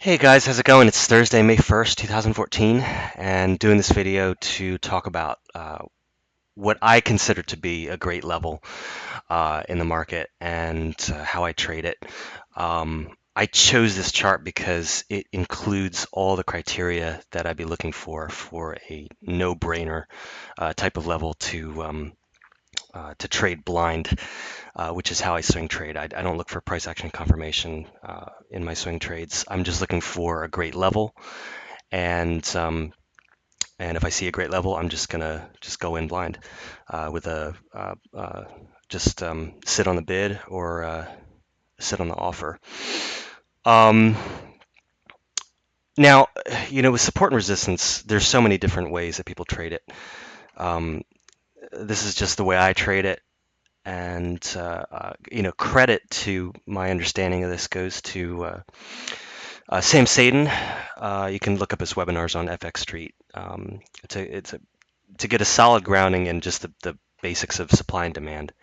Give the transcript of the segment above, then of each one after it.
Hey guys, how's it going? It's Thursday, May 1st, 2014, and doing this video to talk about what I consider to be a great level in the market and how I trade it. I chose this chart because it includes all the criteria that I'd be looking for a no-brainer type of level to trade blind, which is how I swing trade. I don't look for price action confirmation in my swing trades. I'm just looking for a great level, and if I see a great level, I'm just gonna just go in blind with a just sit on the bid or sit on the offer. Um, Now, with support and resistance, there's so many different ways that people trade it. Um, this is just the way I trade it. And credit to my understanding of this goes to Sam Sadin. You can look up his webinars on FX Street. To get a solid grounding in just the basics of supply and demand.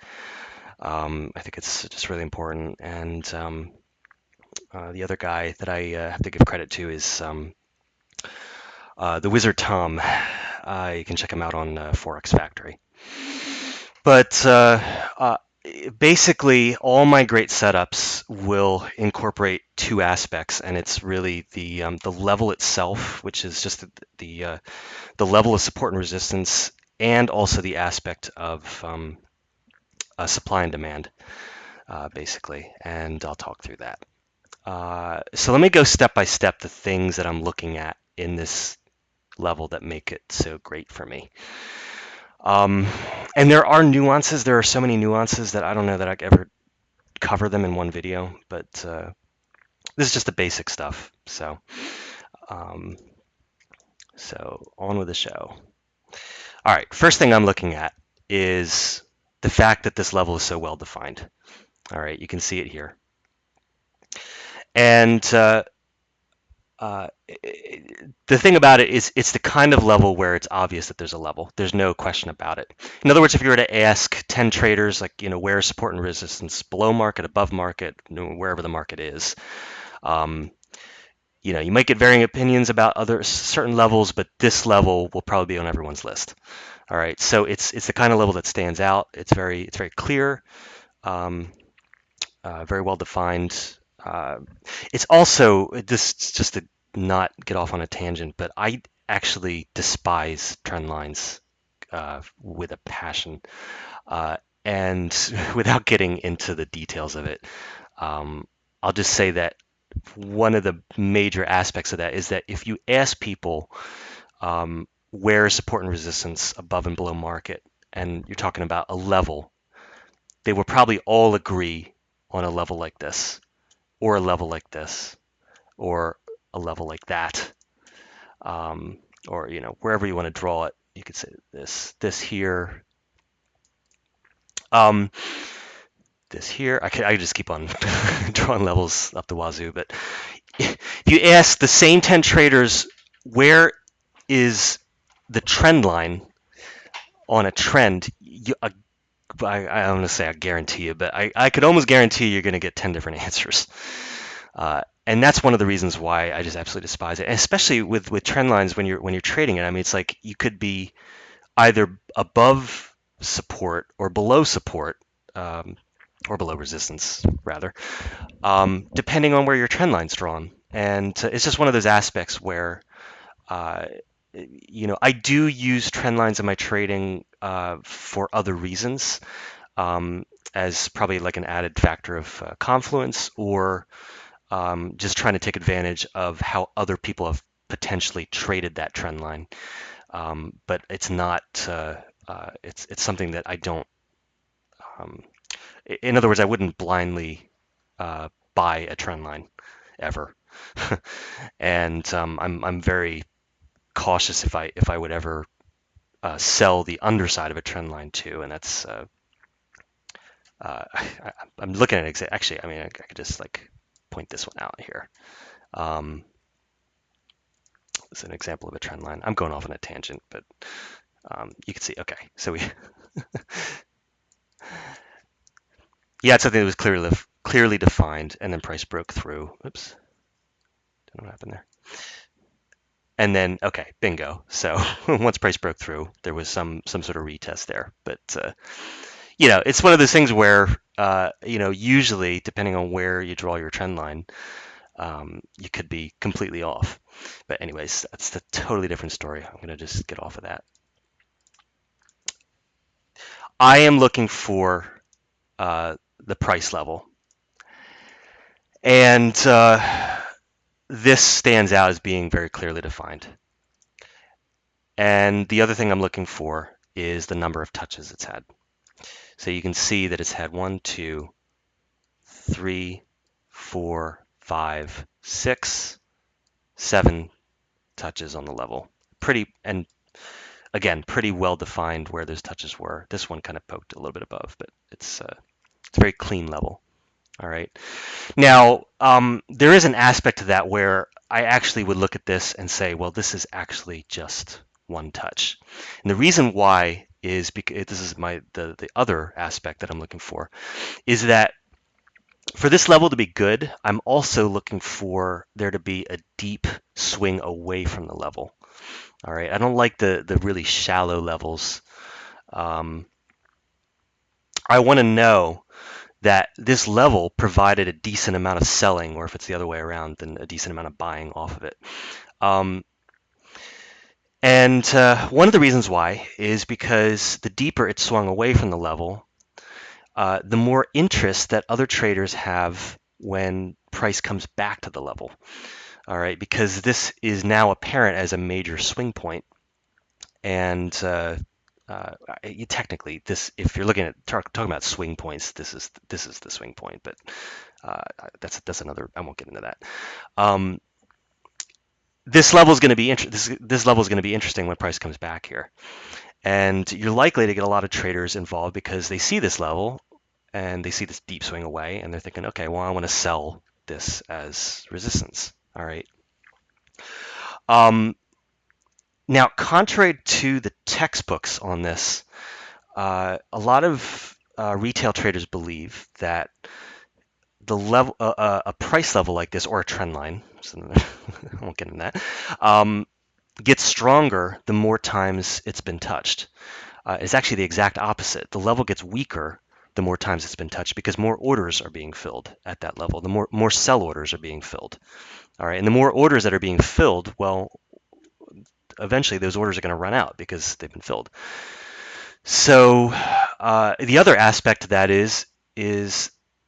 I think it's just really important. And the other guy that I have to give credit to is the Wizard Tom. You can check him out on Forex Factory. But basically, all my great setups will incorporate two aspects, and it's really the level itself, which is just the level of support and resistance, and also the aspect of supply and demand, basically. And I'll talk through that. So let me go step by step the things that I'm looking at in this level that make it so great for me. Um, and there are nuances. There are so many nuances that I don't know that I could ever cover them in one video, but this is just the basic stuff. Um, so on with the show. All right, first thing I'm looking at is the fact that this level is so well defined. All right, you can see it here. And uh, the thing about it is it's the kind of level where it's obvious that there's a level. There's no question about it. In other words, if you were to ask 10 traders, like, where is support and resistance, below market, above market, wherever the market is, um, you might get varying opinions about other certain levels, but this level will probably be on everyone's list. All right, so it's the kind of level that stands out. It's very clear, um, very well defined. It's also this just to not get off on a tangent, but I actually despise trend lines with a passion. And without getting into the details of it, I'll just say that one of the major aspects of that is that if you ask people where is support and resistance above and below market, and you're talking about a level, they will probably all agree on a level like this, or a level like this, or a level like that, um, or wherever you want to draw it. You could say this here, um, this here. I could just keep on drawing levels up the wazoo. But if you ask the same 10 traders where is the trend line on a trend, I don't want to say I guarantee you, but I could almost guarantee you're going to get 10 different answers. And that's one of the reasons why I just absolutely despise it, and especially with trend lines when you're trading it. I mean, it's like you could be either above support or below support, or below resistance rather, depending on where your trend line's drawn. And it's just one of those aspects where uh, I do use trend lines in my trading for other reasons, as probably like an added factor of confluence, or just trying to take advantage of how other people have potentially traded that trend line. But it's not, it's something that I don't, um, in other words, I wouldn't blindly buy a trend line ever. And I'm very cautious if I would ever sell the underside of a trend line too, and that's I'm looking at it actually. I mean, I could just like point this one out here. It's an example of a trend line. I'm going off on a tangent, but you can see. Okay, so we yeah, it's something that was clearly defined, and then price broke through. Oops, I don't know what happened there. And then, okay, bingo. So once price broke through, there was some sort of retest there. But it's one of those things where usually depending on where you draw your trend line, you could be completely off. But anyways, that's a totally different story. I'm gonna just get off of that. I am looking for the price level, and this stands out as being very clearly defined. And the other thing I'm looking for is the number of touches it's had. So you can see that it's had 1, 2, 3, 4, 5, 6, 7 touches on the level. And again, pretty well defined where those touches were. This one kind of poked a little bit above, but it's a very clean level. All right. Now, there is an aspect to that where I actually would look at this and say, well, this is actually just one touch. And the reason why is because this is the other aspect that I'm looking for, is that for this level to be good, I'm also looking for there to be a deep swing away from the level. All right. I don't like the really shallow levels. I want to know that this level provided a decent amount of selling, or if it's the other way around, then a decent amount of buying off of it. And one of the reasons why is because the deeper it swung away from the level, the more interest that other traders have when price comes back to the level. All right, because this is now apparent as a major swing point, and technically, this, if you're looking at talking about swing points, this is the swing point, but that's another. I won't get into that. This level is going to be this level is going to be interesting when price comes back here, and you're likely to get a lot of traders involved because they see this level and they see this deep swing away, and they're thinking, okay, well, I want to sell this as resistance. All right. Now, contrary to the textbooks on this, a lot of retail traders believe that the level, a price level like this, or a trend line, so I won't get into that, gets stronger the more times it's been touched. It's actually the exact opposite. The level gets weaker the more times it's been touched because more orders are being filled at that level. The more sell orders are being filled. All right, and the more orders that are being filled, well, eventually those orders are going to run out because they've been filled. So the other aspect to that is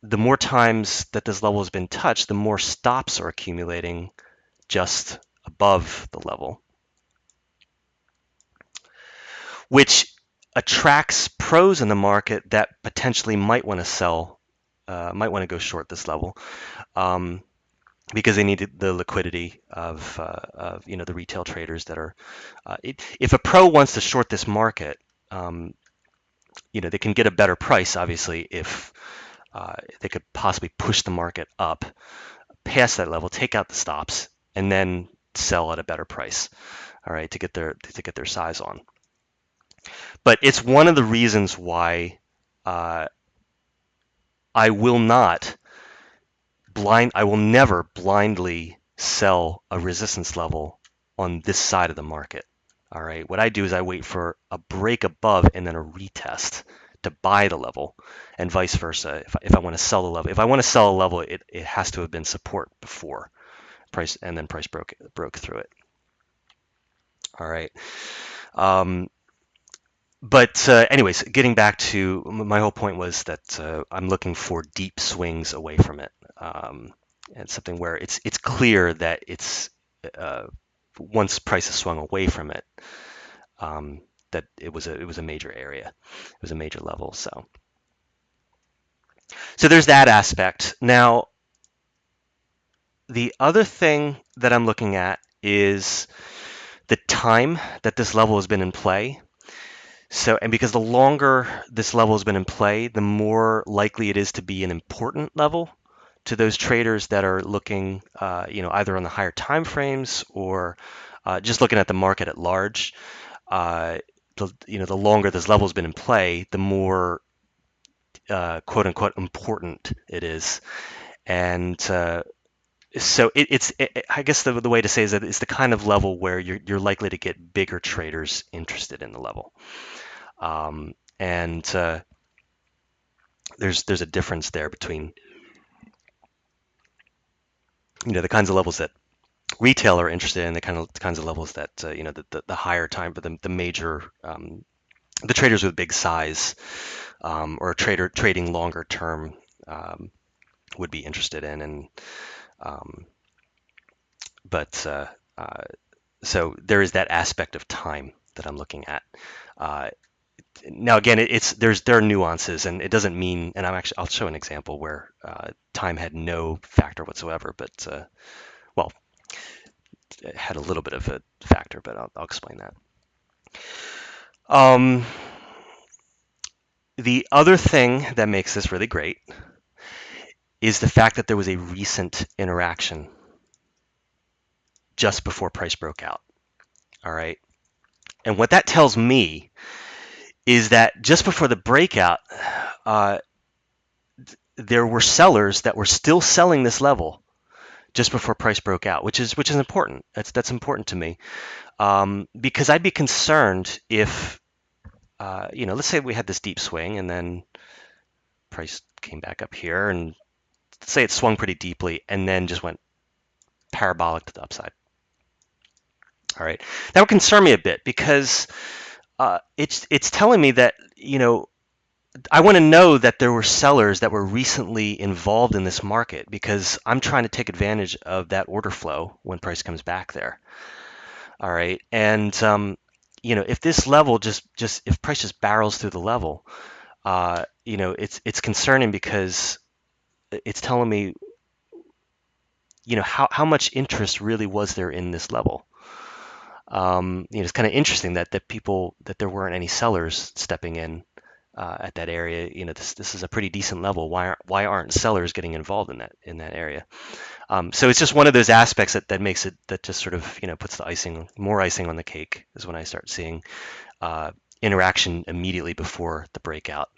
the more times that this level has been touched, the more stops are accumulating just above the level, which attracts pros in the market that potentially might want to sell, might want to go short this level, because they need the liquidity of the retail traders that are. If a pro wants to short this market, they can get a better price, obviously, if they could possibly push the market up past that level, take out the stops, and then sell at a better price. All right, to get their size on. But it's one of the reasons why I will never blindly sell a resistance level on this side of the market. All right, what I do is I wait for a break above and then a retest to buy the level, and vice versa. If I want to sell the level, if I want to sell a level, it has to have been support before price, and then price broke through it. All right. But anyways, getting back to my whole point was that I'm looking for deep swings away from it, and something where it's clear that it's once price has swung away from it, that it was a major area, it was a major level. So there's that aspect. Now, the other thing that I'm looking at is the time that this level has been in play. So, and because the longer this level has been in play, the more likely it is to be an important level to those traders that are looking, either on the higher time frames or just looking at the market at large. The longer this level has been in play, the more quote unquote important it is. And so I guess the way to say is that it's the kind of level where you're likely to get bigger traders interested in the level. And there's a difference there between the kinds of levels that retail are interested in, the kinds of levels that the higher time, but the major the traders with big size or trading longer term would be interested in. And um, but so there is that aspect of time that I'm looking at. Uh, Now again, there are nuances, and it doesn't mean. And I'll show an example where time had no factor whatsoever, but well, it had a little bit of a factor, but I'll explain that. Um, the other thing that makes this really great is the fact that there was a recent interaction just before price broke out. All right, and what that tells me is that just before the breakout, uh, there were sellers that were still selling this level just before price broke out, which is important. That's important to me, because I'd be concerned if let's say we had this deep swing and then price came back up here, and say it swung pretty deeply and then just went parabolic to the upside. All right, that would concern me a bit because it's telling me that I want to know that there were sellers that were recently involved in this market because I'm trying to take advantage of that order flow when price comes back there. All right, and if this level just if price just barrels through the level, it's concerning because it's telling me how much interest really was there in this level. It's kind of interesting that there weren't any sellers stepping in at that area. This is a pretty decent level. Why aren't sellers getting involved in that area? So it's just one of those aspects that makes it, that just sort of puts the more icing on the cake, is when I start seeing interaction immediately before the breakout.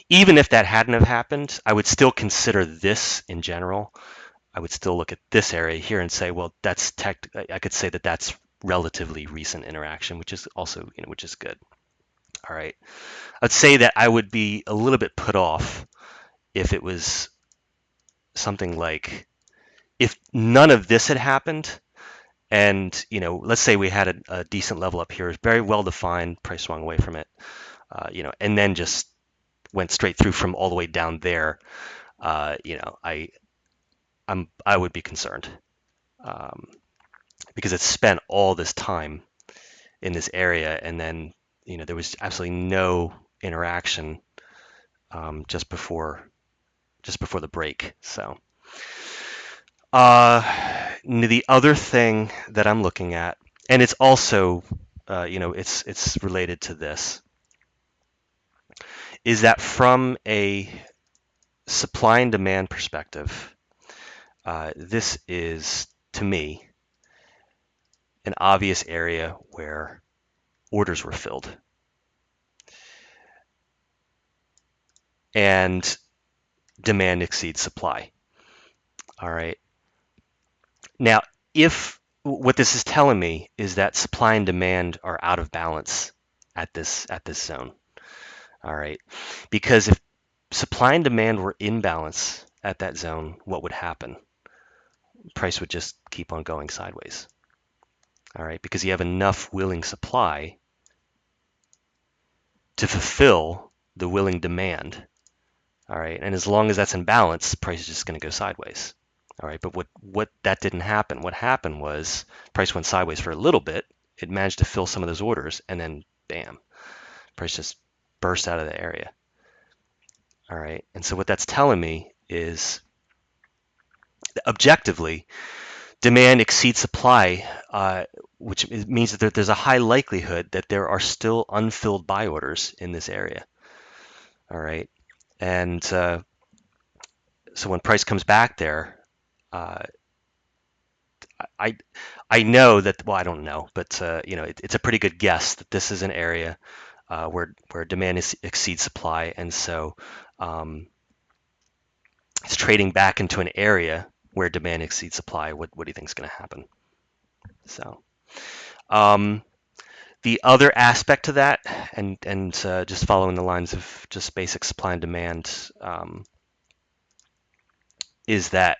Even if that hadn't have happened, I would still consider this in general. I would still look at this area here and say, well, I could say that that's relatively recent interaction, which is also, which is good. All right. I'd say that I would be a little bit put off if it was something like, if none of this had happened, and let's say we had a decent level up here, very well defined, price swung away from it, and then just went straight through from all the way down there. I would be concerned, because it spent all this time in this area, and then there was absolutely no interaction just before the break. So the other thing that I'm looking at, and it's also it's related to this, is that from a supply and demand perspective, this is, to me, an obvious area where orders were filled. And demand exceeds supply. All right. Now, if what this is telling me is that supply and demand are out of balance at this zone. All right. Because if supply and demand were in balance at that zone, what would happen? Price would just keep on going sideways. All right, because you have enough willing supply to fulfill the willing demand. All right, and as long as that's in balance, price is just going to go sideways. All right, but what that didn't happen. What happened was price went sideways for a little bit. It managed to fill some of those orders, and then bam, price just burst out of the area. All right, and so what that's telling me is, objectively, demand exceeds supply, which means that there's a high likelihood that there are still unfilled buy orders in this area. All right, and so when price comes back there, I know that, well, I don't know, but it's a pretty good guess that this is an area where demand exceeds supply, and so it's trading back into an area where demand exceeds supply, what do you think is going to happen? So um, the other aspect to that, and just following the lines of just basic supply and demand, is that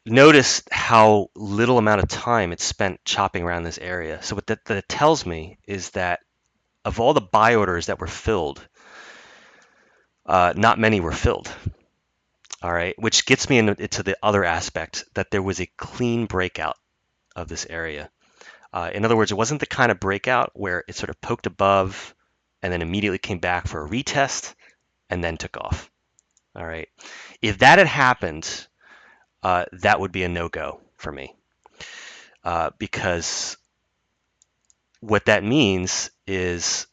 notice how little amount of time it's spent chopping around this area. So what that tells me is that of all the buy orders that were filled, not many were filled. All right, which gets me into the other aspect that there was a clean breakout of this area. In other words, it wasn't the kind of breakout where it sort of poked above and then immediately came back for a retest and then took off. All right, if that had happened, that would be a no-go for me, because what that means is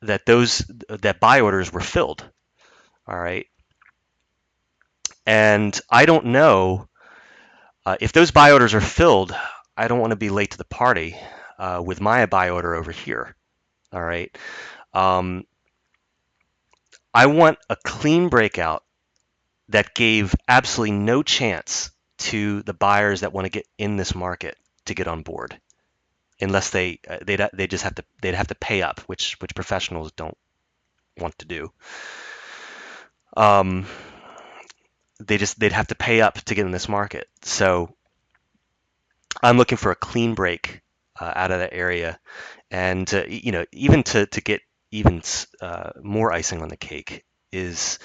that that buy orders were filled. All right, and I don't know if those buy orders are filled. I don't want to be late to the party with my buy order over here. All right, um, I want a clean breakout that gave absolutely no chance to the buyers that want to get in this market to get on board, unless they just have to they'd have to pay up, which professionals don't want to do. Um, they'd have to pay up to get in this market. So I'm looking for a clean break out of that area, and even to get even more icing on the cake is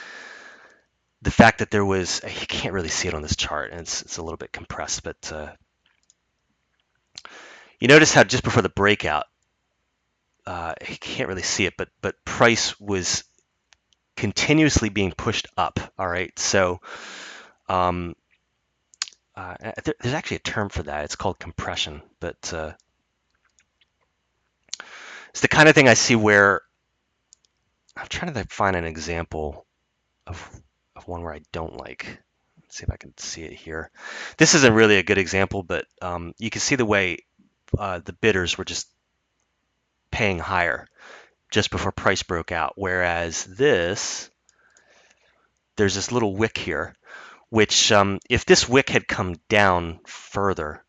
the fact that there was, you can't really see it on this chart, and it's a little bit compressed, but you notice how just before the breakout, you can't really see it, but price was continuously being pushed up. All right, so there's actually a term for that. It's called compression, but it's the kind of thing I see where I'm trying to find an example of one where I don't like. Let's see if I can see it here. This isn't really a good example, but you can see the way the bidders were just paying higher just before price broke out. Whereas there's this little wick here, which if this wick had come down further,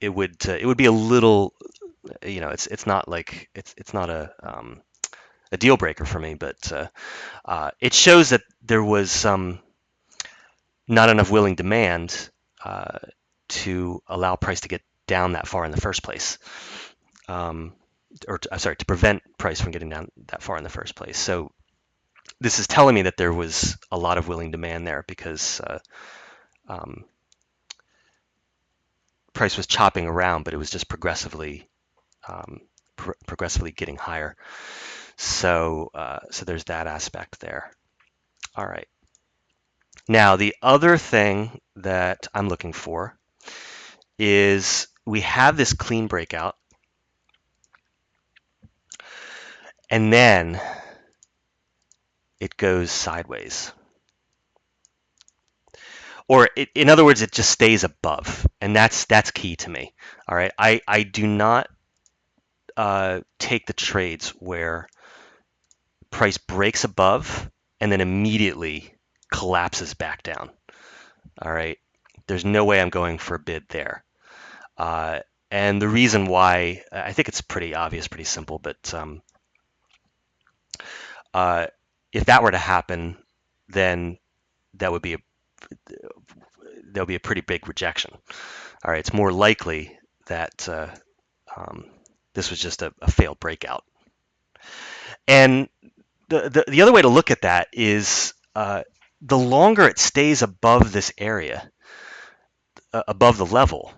it would be a little, it's not like it's not a deal breaker for me, but it shows that there was not enough willing demand to allow price to get down that far in the first place, sorry, to prevent price from getting down that far in the first place. So this is telling me that there was a lot of willing demand there because price was chopping around, but it was just progressively getting higher. So there's that aspect there. All right. Now the other thing that I'm looking for is we have this clean breakout, and then it goes sideways. Or in other words, it just stays above, and that's key to me. All right, I do not take the trades where price breaks above and then immediately collapses back down. All right, there's no way I'm going for a bid there. And the reason why, I think it's pretty obvious, pretty simple, but if that were to happen, then that would be a pretty big rejection. All right, it's more likely that this was just a failed breakout. And the other way to look at that is the longer it stays above this area, above the level,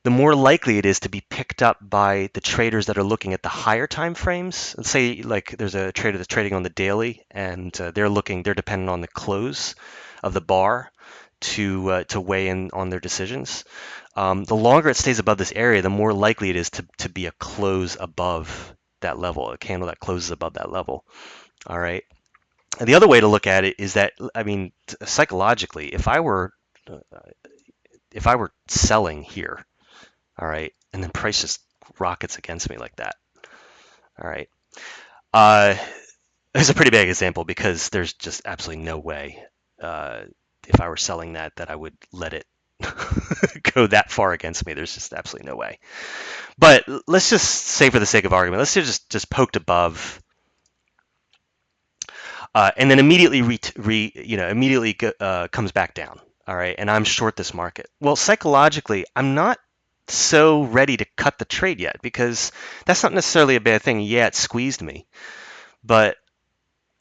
the more likely it is to be picked up by the traders that are looking at the higher time frames. Let's say like there's a trader that's trading on the daily, and they're dependent on the close of the bar to weigh in on their decisions. The longer it stays above this area, the more likely it is to be a close above that level, a candle that closes above that level. All right. And the other way to look at it is that, I mean, psychologically, if I were selling here, all right, and then price just rockets against me like that, all right, it's a pretty big example because there's just absolutely no way, uh, if I were selling that I would let it go that far against me. There's just absolutely no way. But let's just say, for the sake of argument, let's say just poked above, and then immediately immediately comes back down. All right, and I'm short this market. Well, psychologically, I'm not so ready to cut the trade yet because that's not necessarily a bad thing. Yeah, it squeezed me, but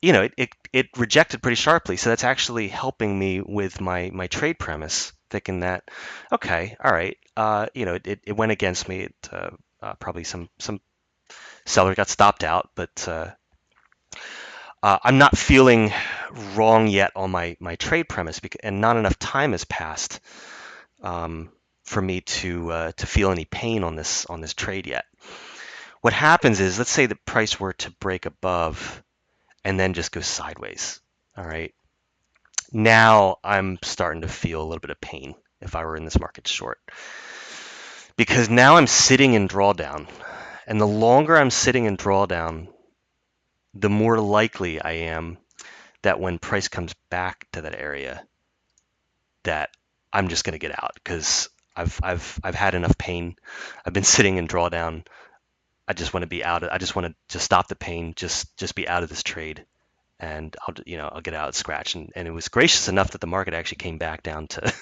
it rejected pretty sharply. So that's actually helping me with my trade premise, thinking that, okay, all right, it went against me. Probably some seller got stopped out, but I'm not feeling wrong yet on my trade premise, and not enough time has passed for me to feel any pain on this trade yet. What happens is, let's say the price were to break above and then just go sideways. All right. Now I'm starting to feel a little bit of pain if I were in this market short, because now I'm sitting in drawdown. And the longer I'm sitting in drawdown, the more likely I am that when price comes back to that area, that I'm just going to get out because I've had enough pain. I've been sitting in drawdown. I just want to be out. I just want to just stop the pain. Just be out of this trade, and I'll get out scratch. And it was gracious enough that the market actually came back down to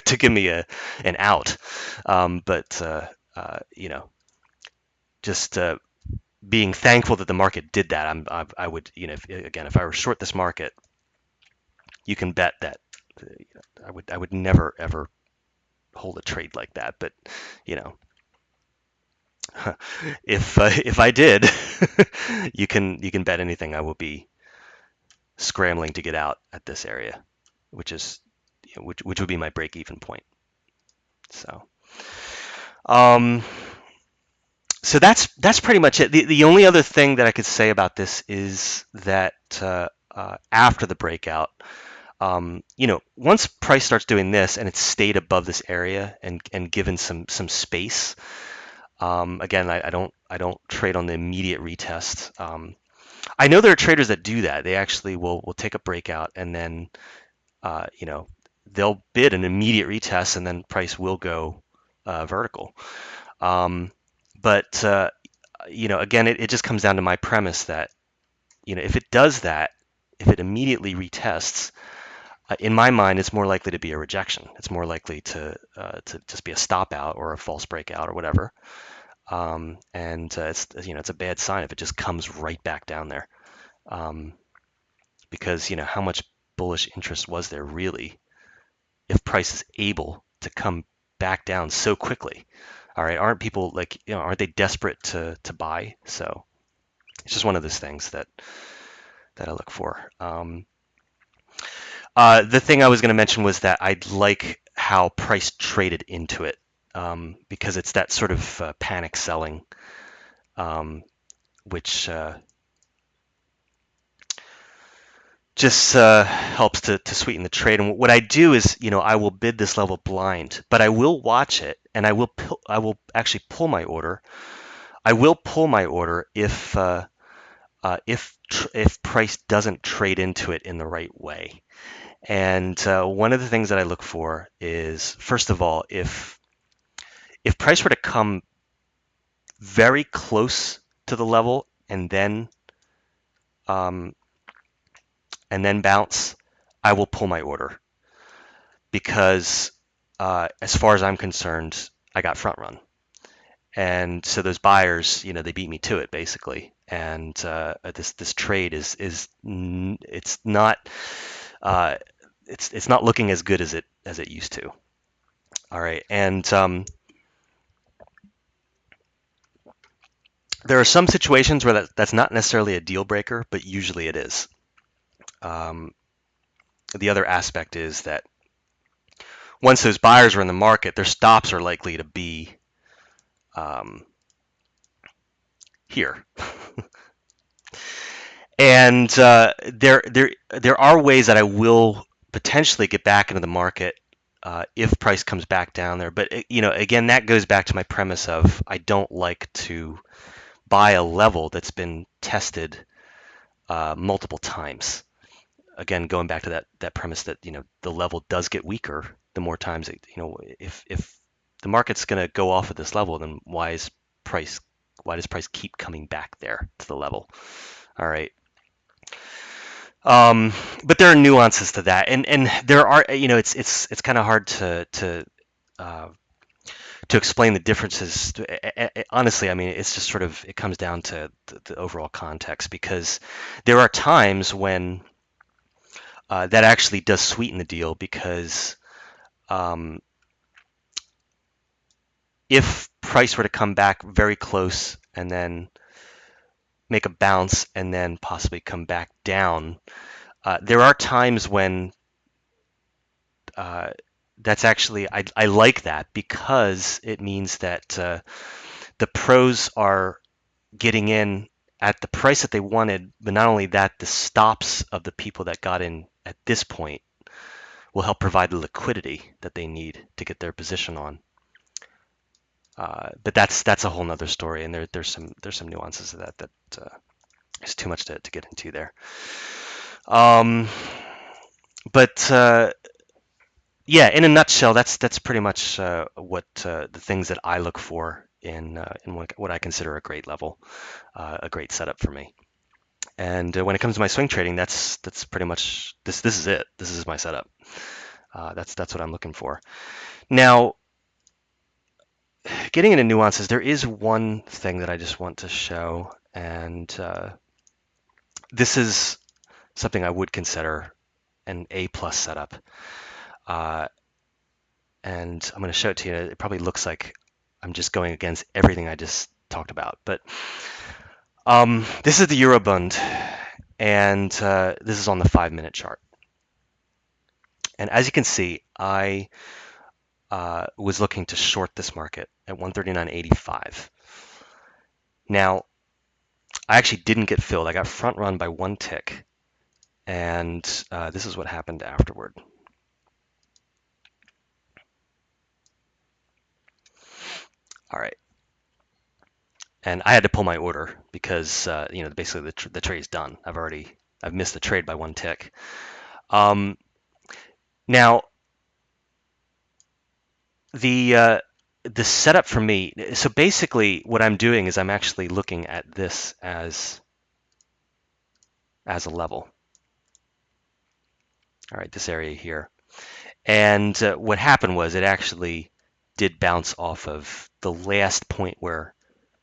to give me an out. But just being thankful that the market did that. I would, if I were short this market, you can bet that I would never ever hold a trade like that. But you know, if I did, you can bet anything I will be scrambling to get out at this area, which is which would be my break even point. So um, so that's pretty much it. The only other thing that I could say about this is that after the breakout, once price starts doing this and it's stayed above this area and given some space. Again, I don't trade on the immediate retest. I know there are traders that do that. They actually will take a breakout and then they'll bid an immediate retest and then price will go vertical. Um, but again, it just comes down to my premise that if it does that, if it immediately retests, in my mind, it's more likely to be a rejection. It's more likely to just be a stop out or a false breakout or whatever. And it's a bad sign if it just comes right back down there, um, because how much bullish interest was there really if price is able to come back down so quickly? All right, aren't people aren't they desperate to buy? So it's just one of those things that I look for. The thing I was going to mention was that I like how price traded into it, because it's that sort of panic selling, which just helps to sweeten the trade. And what I do is, I will bid this level blind, but I will watch it, and I will actually pull my order. I will pull my order if price doesn't trade into it in the right way. And one of the things that I look for is, first of all, if price were to come very close to the level um, and then bounce, I will pull my order because, as far as I'm concerned, I got front run. And so those buyers, they beat me to it basically. And this trade is it's not it's not looking as good as it used to. All right, and there are some situations where that's not necessarily a deal breaker, but usually it is. Um, the other aspect is that once those buyers are in the market, their stops are likely to be um, here. And there are ways that I will potentially get back into the market if price comes back down there. But again, that goes back to my premise of I don't like to buy a level that's been tested multiple times. Again, going back to that premise that the level does get weaker the more times if the market's going to go off at this level, then price why does price keep coming back there to the level? All right. But there are nuances to that, and there are it's kind of hard uh, to explain the differences. Honestly, I mean, it's just sort of it comes down to the overall context, because there are times when that actually does sweeten the deal, because um, if price were to come back very close and then make a bounce and then possibly come back down, there are times when uh, that's actually I like that, because it means that the pros are getting in at the price that they wanted, but not only that, the stops of the people that got in at this point will help provide the liquidity that they need to get their position on. But that's a whole nother story, and there's some nuances of that is too much to get into there. But yeah, in a nutshell, that's pretty much what the things that I look for in what I consider a great level, a great setup for me. And when it comes to my swing trading, that's pretty much this. This is it. This is my setup. That's what I'm looking for. Now, getting into nuances, there is one thing that I just want to show, and this is something I would consider an A plus setup. And I'm going to show it to you. It probably looks like I'm just going against everything I just talked about, but this is the Eurobond, and this is on the 5-minute chart. And as you can see, I was looking to short this market at 139.85. Now, I actually didn't get filled. I got front run by one tick, and this is what happened afterward. All right. And I had to pull my order because basically the trade's done. I've missed the trade by one tick. Now the setup for me. So basically, what I'm doing is I'm actually looking at this as a level. All right, this area here. And what happened was it actually did bounce off of the last point where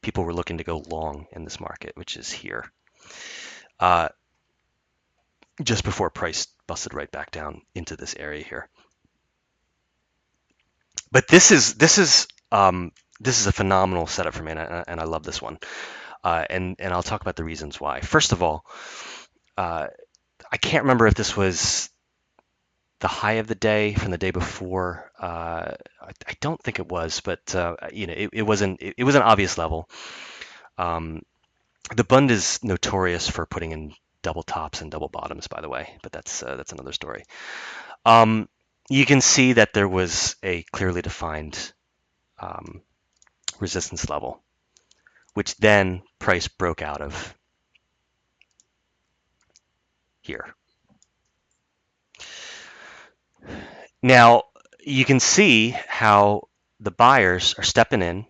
people were looking to go long in this market, which is here. Just before price busted right back down into this area here. But this is a phenomenal setup for me, and I love this one. And I'll talk about the reasons why. First of all, I can't remember if this was the high of the day from the day before. I don't think it was, but it wasn't. It was an obvious level. The Bund is notorious for putting in double tops and double bottoms, by the way, but that's another story. You can see that there was a clearly defined resistance level, which then price broke out of here. Now, you can see how the buyers are stepping in.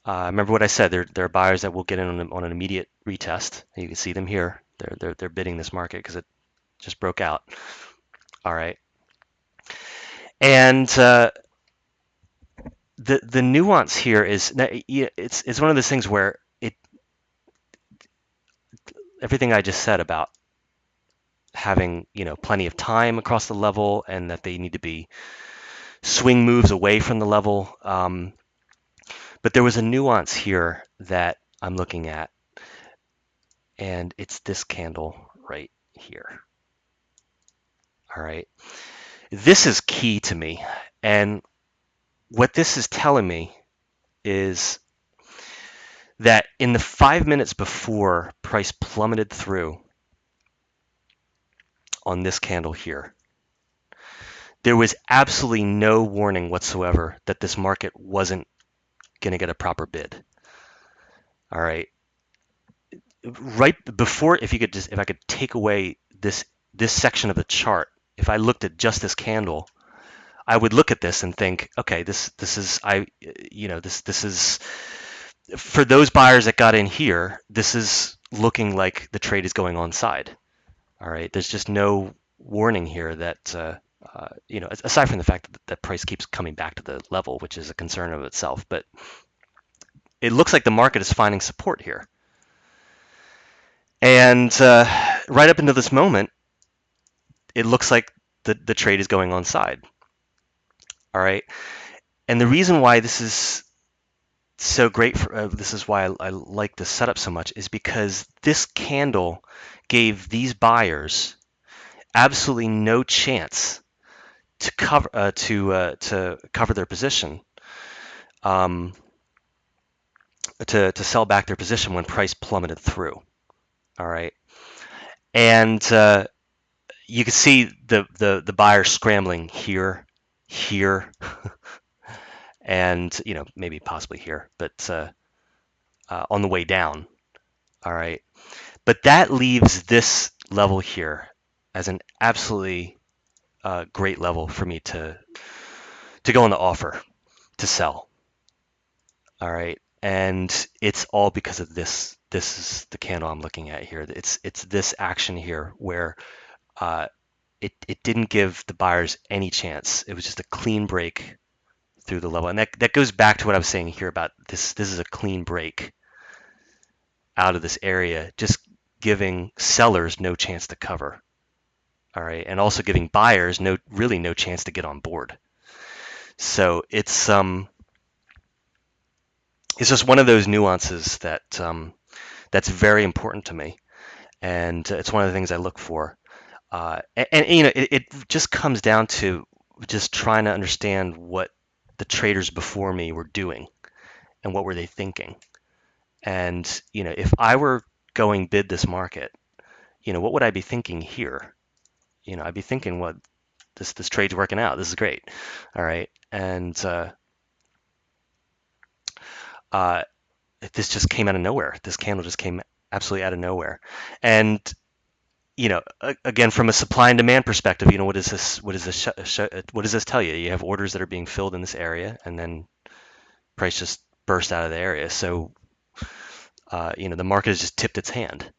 Remember what I said, there are buyers that will get in on an immediate retest. You can see them here. They're bidding this market because it just broke out. All right. And the nuance here is it's one of those things where everything I just said about having plenty of time across the level, and that they need to be swing moves away from the level. But there was a nuance here that I'm looking at, and it's this candle right here. All right. This is key to me. And what this is telling me is that in the 5 minutes before price plummeted through on this candle here, there was absolutely no warning whatsoever that this market wasn't going to get a proper bid. All right. right before, if I could take away this section of the chart, if I looked at just this candle, I would look at this and think, okay, this is this is for those buyers that got in here. This is looking like the trade is going on side. All right, there's just no warning here that aside from the fact that price keeps coming back to the level, which is a concern of itself, but it looks like the market is finding support here. And right up until this moment, it looks like the trade is going on side. All right. And the reason why this is so great this is why I like this setup so much, is because this candle gave these buyers absolutely no chance to cover their position, um, to sell back their position when price plummeted through. All right. And you can see the buyer scrambling here, here, and maybe possibly here, but on the way down. All right, but that leaves this level here as an absolutely great level for me to go on the offer to sell. All right, and it's all because of this. This is the candle I'm looking at here. It's this action here where it didn't give the buyers any chance. It was just a clean break through the level. And that goes back to what I was saying here about this. This is a clean break out of this area, just giving sellers no chance to cover. All right. And also giving buyers really no chance to get on board. So it's just one of those nuances that that's very important to me. And it's one of the things I look for. It just comes down to just trying to understand what the traders before me were doing and what were they thinking. And if I were going bid this market, what would I be thinking here? I'd be thinking, well, this trade's working out. This is great. All right. And this just came out of nowhere. This candle just came absolutely out of nowhere. And again, from a supply and demand perspective, what is this? What does this tell you? You have orders that are being filled in this area, and then price just burst out of the area. So, the market has just tipped its hand.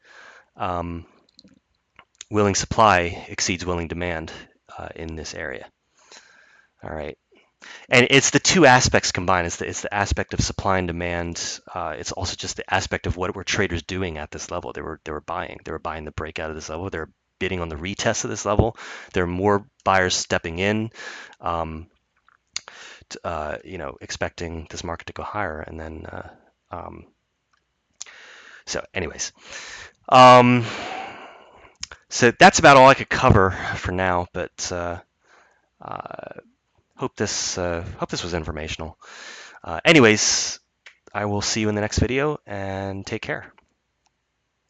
Willing supply exceeds willing demand in this area. All right. And it's the two aspects combined. It's the aspect of supply and demand. It's also just the aspect of what were traders doing at this level. They were buying. They were buying the breakout of this level. They're bidding on the retest of this level. There are more buyers stepping in, expecting this market to go higher. And then, so anyways, so that's about all I could cover for now. But hope this was informational. Anyways, I will see you in the next video, and take care.